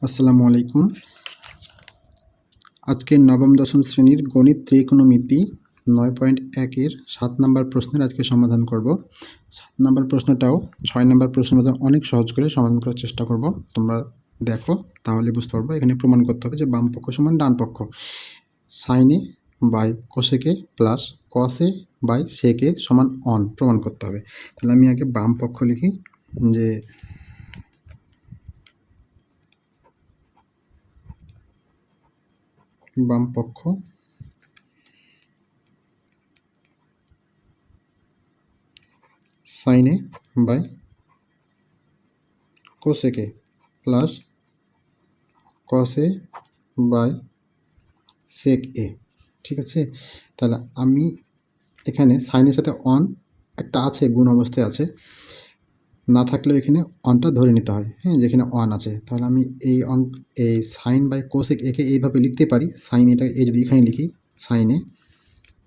আসসালামু আলাইকুম। আজকের নবম দশম শ্রেণীর গণিত ত্রিকোণমিতি ৯.১ এর ৭ নম্বর প্রশ্নের আজকে সমাধান করব। ৭ নম্বর প্রশ্নটাও ৬ নম্বর প্রশ্নের মতো অনেক সহজ করে সমাধান করার চেষ্টা করব। তোমরা দেখো, তাহলে বুঝতে পারবো। এখানে প্রমাণ করতে হবে যে বাম পক্ষ সমান ডান পক্ষ। Sine A by cosec plus cos A by sec সমান অন প্রমাণ করতে হবে। তাহলে আমি আগে বাম পক্ষ লিখি, যে বাম পক্ষ sine A by cosec plus cos A by sec A. ঠিক আছে, তাহলে আমি এখানে সাইনের সাথে অন একটা আছে, গুণ অবস্থায় আছে, না থাকলেও এখানে অনটা ধরে নিতে হয়। হ্যাঁ, যেখানে অন আছে, তাহলে আমি এই সাইন বাই কোসেক একে এইভাবে লিখতে পারি। সাইন এটা এই যদি এখানে লিখি সাইন এ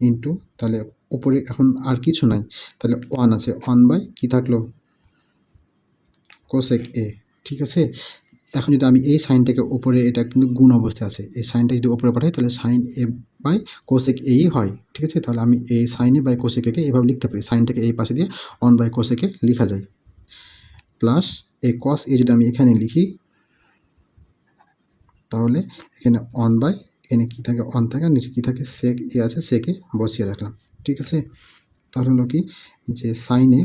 ইন্টু, তাহলে ওপরে এখন আর কিছু নাই, তাহলে অন আছে, অন বাই কী থাকলো কোসেক এ। ঠিক আছে, এখন যদি আমি এই সাইনটাকে ওপরে, এটা কিন্তু গুণ অবস্থায় আছে, এই সাইনটা যদি ওপরে পাঠাই তাহলে সাইন এ বাই কোসেক এই হয়। ঠিক আছে, তাহলে আমি এই সাইন এ বাই কোসেক একে এভাবে লিখতে পারি। সাইনটাকে এই পাশে দিয়ে অন বাই কোসেকে লেখা যায়, প্লাস এই কস এ যদি আমি এখানে লিখি তাহলে এখানে অন বাই, এখানে কী থাকে অন থাকে, আর নিচে কী থাকে সেক এ আছে, সেকে বসিয়ে রাখলাম। ঠিক আছে, তাহলে হলো কি যে sine A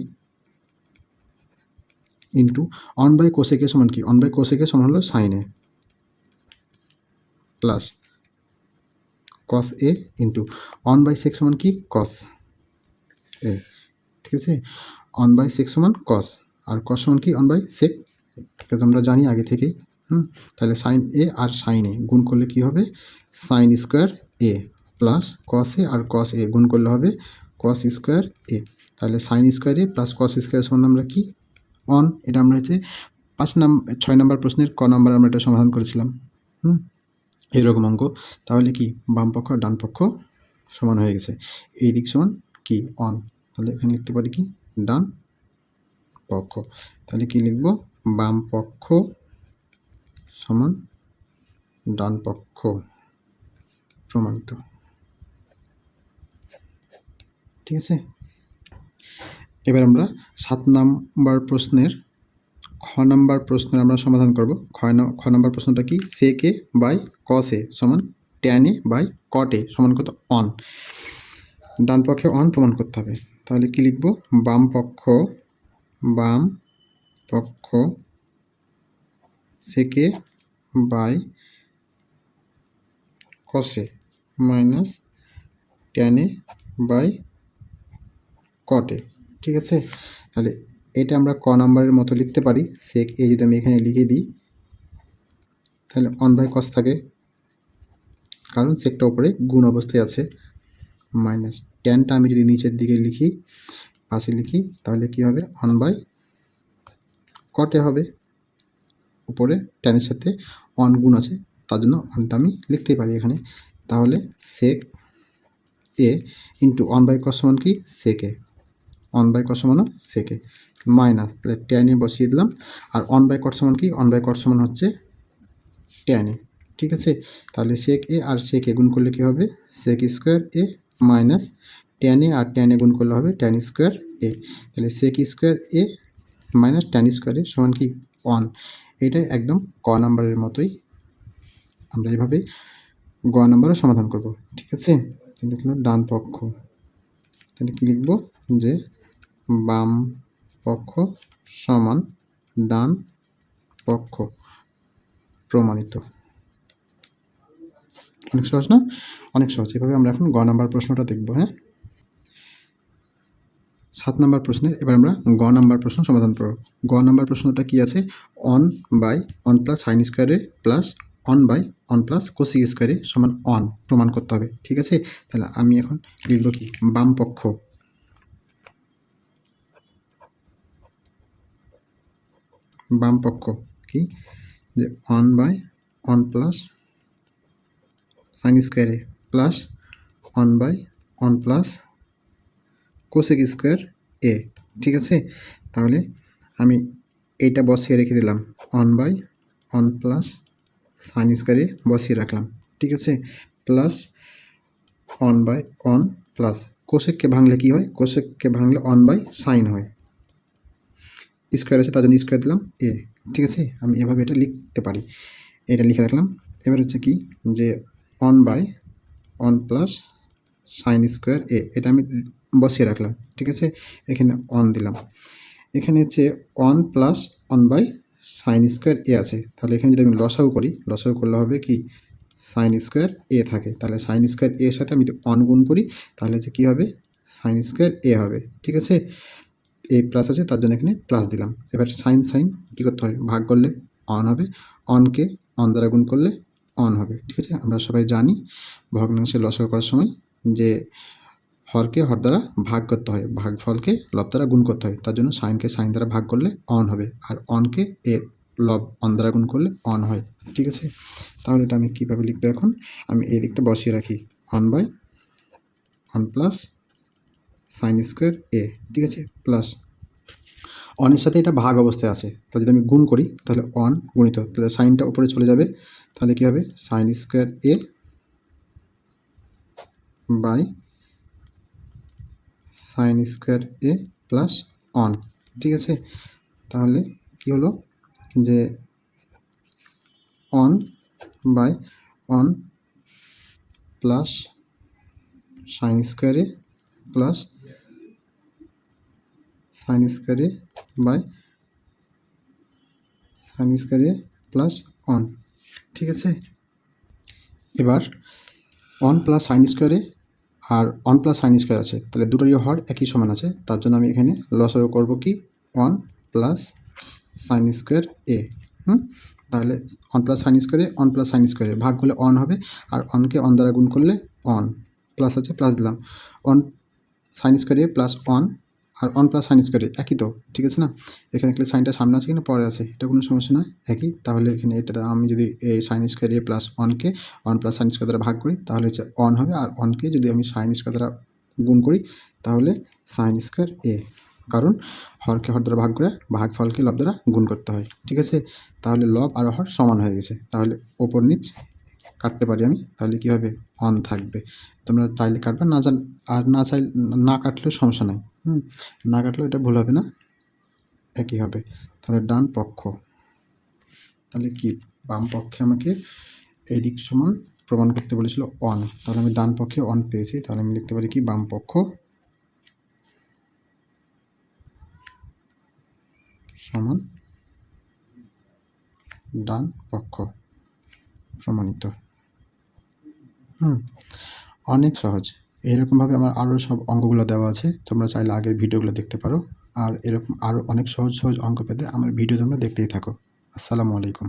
into one by cosec সমান কি, অন বাই কোসেকে সমান হলো sine A plus cos A into one by sec সমান কি কস এ। ঠিক আছে, অন বাই সেক সমান কস, আর কস সমান কি অন বাই সেক, এটা আমরা জানি আগে থেকেই। তাহলে সাইন এ আর সাইন এ গুণ করলে কি হবে, sine square A plus cos এ আর কস এ গুণ করলে হবে কস স্কোয়ার এ। তাহলে sign square A plus cos square সমান আমরা কি অন। এটা আমরা হচ্ছে 6 নম্বর প্রশ্নের ক নম্বর আমরা এটা সমাধান করেছিলাম। এরকম অঙ্ক। তাহলে কি বাম পক্ষ আর ডান পক্ষ সমান হয়ে গেছে, এই দিক সমান কি অন। তাহলে এখানে লিখতে পারি কি ডান পক্ষ। তাহলে কি লিখব, বাম পক্ষ সমান ডান পক্ষ প্রমাণিত। ঠিক আছে, এবার আমরা 7 নম্বর প্রশ্নের খ নম্বর প্রশ্নের আমরা সমাধান করব। খ নম্বর প্রশ্নটা কি, সেক এ বাই কস এ সমান ট্যান এ বাই কট এ সমান কত অন। ডান পক্ষে অন প্রমাণ করতে হবে। তাহলে কি লিখব, বাম পক্ষ sec A by cos A minus tan A by cot A. ঠিক আছে, তাহলে এটা আমরা ক নাম্বারের মতো লিখতে পারি। সেক এ যদি আমি এখানে লিখে দিই তাহলে অন বাই কস থাকে, কারণ সেকটা উপরে গুণ অবস্থায় আছে, মাইনাস ট্যানটা আমি যদি নিচের দিকে লিখি, পাশে লিখি, তাহলে কি হবে অন বাই কটে হবে। উপরে ট্যানের সাথে অন গুণ আছে, তার জন্য অনটা আমি লিখতেই পারি এখানে। তাহলে সেক এ ইন্টু অন বাই কস সমান কি সেকে, অন বাই কস সমান সেকে মাইনাস, তাহলে ট্যান এ বসিয়ে দিলাম। আর অন বাই কট সমান কি, অন বাই কট সমান হচ্ছে ট্যান এ। ঠিক আছে, তাহলে সেক এ আর সেক এ গুণ করলে কী হবে, sec square A minus tan A আর ট্যান এ গুণ করলে হবে ট্যান স্কোয়ার এ। তাহলে sec square A minus tan square A সমান কি অন। এটাই একদম ক নাম্বারের মতোই, আমরা এইভাবে গ নাম্বারও সমাধান করব। ঠিক আছে, তাহলে ডান পক্ষ, তাহলে কী লিখব, যে বাম পক্ষ সমান ডান পক্ষ প্রমাণিত। অনেক সহজ না, অনেক সহজ। এভাবে আমরা এখন গ নাম্বার প্রশ্নটা দেখব। হ্যাঁ, 7 নম্বর প্রশ্নের এবার আমরা গ নাম্বার প্রশ্ন সমাধান করব। গ নাম্বার প্রশ্নটা কি আছে, one by one plus sine square A plus one by one plus cosec square A সমান অন প্রমাণ করতে হবে। ঠিক আছে, তাহলে আমি এখন লিখব কি, বাম পক্ষ কি, যে one by one plus sine square A plus one by one plus cosec square A. ঠিক আছে, তাহলে আমি এইটা বসিয়ে রেখে দিলাম one by one plus sine square A বসিয়ে রাখলাম, ঠিক আছে, প্লাস 1/1 প্লাস কোসেককে ভাঙলে কী হয়, কোসেককে ভাঙলে 1/sin হয়, স্কোয়ার আছে তার জন্য স্কোয়ার দিলাম এ, ঠিক আছে। আমি এভাবে এটা লিখতে পারি, এটা লিখে রাখলাম। এবার হচ্ছে কি যে 1/1 প্লাস সাইন স্কোয়ার এ, এটা আমি বসিয়ে রাখলাম, ঠিক আছে। এখানে 1 দিলাম, এখানে হচ্ছে 1 প্লাস 1/sin স্কোয়ার এ আছে, তাহলে এখানে যদি আমি লসাগু করি, লসাগু করলে হবে কি সাইন স্কোয়ার এ থাকে, তাহলে সাইন স্কোয়ার এর সাথে আমি যদি 1 গুণ করি তাহলে হচ্ছে কী হবে, সাইন স্কোয়ার এ হবে, ঠিক আছে। এ প্লাস আছে তার জন্য এখানে প্লাস দিলাম। এবার সাইন কী করতে হয়, ভাগ করলে অন হবে, অনকে অন দ্বারা গুণ করলে অন হবে, ঠিক আছে। আমরা সবাই জানি ভগ্নাংশে লসাগু করার সময় যে হরকে হর দ্বারা ভাগ করতে হয়, ভাগফলকে লব দ্বারা গুণ করতে হয়, তার জন্য সাইনকে সাইন দ্বারা ভাগ করলে অন হবে, আর অনকে এর লব অন দ্বারা গুণ করলে অন হয়, ঠিক আছে। তাহলে এটা আমি কীভাবে লিখবো, এখন আমি এই দিকটা বসিয়ে রাখি 1/1 প্লাস সাইন স্কোয়ার এ, ঠিক আছে, প্লাস অনের সাথে এটা ভাগ অবস্থায় আছে, তাহলে যদি আমি গুণ করি তাহলে অন গুণিত, তাহলে সাইনটা উপরে চলে যাবে, তাহলে কী হবে sine square A by sine square A plus one, ঠিক আছে। তাহলে কি হলো যে 1/1 plus sine square A plus sine square A by sine square A plus one, ঠিক আছে। এবার 1 প্লাস সাইন স্কোয়ারে আর 1 প্লাস সাইন স্কোয়ার আছে, তাহলে দুটোরই হর একই সমান আছে, তার জন্য আমি এখানে লসাগু করব কি 1 প্লাস সাইন স্কোয়ার এ, তাহলে 1 প্লাস সাইন স্কোয়ারে 1 প্লাস সাইন স্কোয়ারে ভাগ করলে অন হবে, আর অনকে অন দ্বারা গুণ করলে অন, প্লাস আছে প্লাস দিলাম, 1 সাইন স্কোয়ারে প্লাস 1 আর 1 প্লাস সাইন স্কোয়ারে একই তো, ঠিক আছে না। এখানে দেখলে সাইনটা সামনে আছে কিনা পরে আছে, এটা কোনো সমস্যা নয়, একই। তাহলে এখানে এটা আমি যদি এই sign square A plus 1কে 1 plus sine square দ্বারা ভাগ করি তাহলে হচ্ছে অন হবে, আর অনকে যদি আমি সাইন স্কোয়ার দ্বারা গুণ করি তাহলে সাইন স্কোয়ার এ, কারণ হরকে হর দ্বারা ভাগ করে ভাগফলকে লব দ্বারা গুণ করতে হয়, ঠিক আছে। তাহলে লব আর হর সমান হয়ে গেছে, তাহলে ওপর নিচ কাটতে পারি আমি, তাহলে কী হবে অন থাকবে। তোমরা চাইলে কাটবে, আর না চাইলে না কাটলেও সমস্যা নাই, না কাটলেও এটা ভুল হবে না, একই হবে। তাহলে ডান পক্ষ, তাহলে কি বাম পক্ষে আমাকে এই দিক সমান প্রমাণ করতে বলেছিল অন, তাহলে আমি ডান পক্ষে অন পেয়েছি, তাহলে আমি লিখতে পারি কি বাম পক্ষ সমান ডান পক্ষ প্রমাণিত। অনেক সহজ, এরকমভাবে আমার আরও সব অঙ্কগুলো দেওয়া আছে, তোমরা চাইলে আগের ভিডিওগুলো দেখতে পারো, আর এরকম আরও অনেক সহজ সহজ অঙ্ক পেতে আমার ভিডিও তোমরা দেখতেই থাকো। আসসালামু আলাইকুম।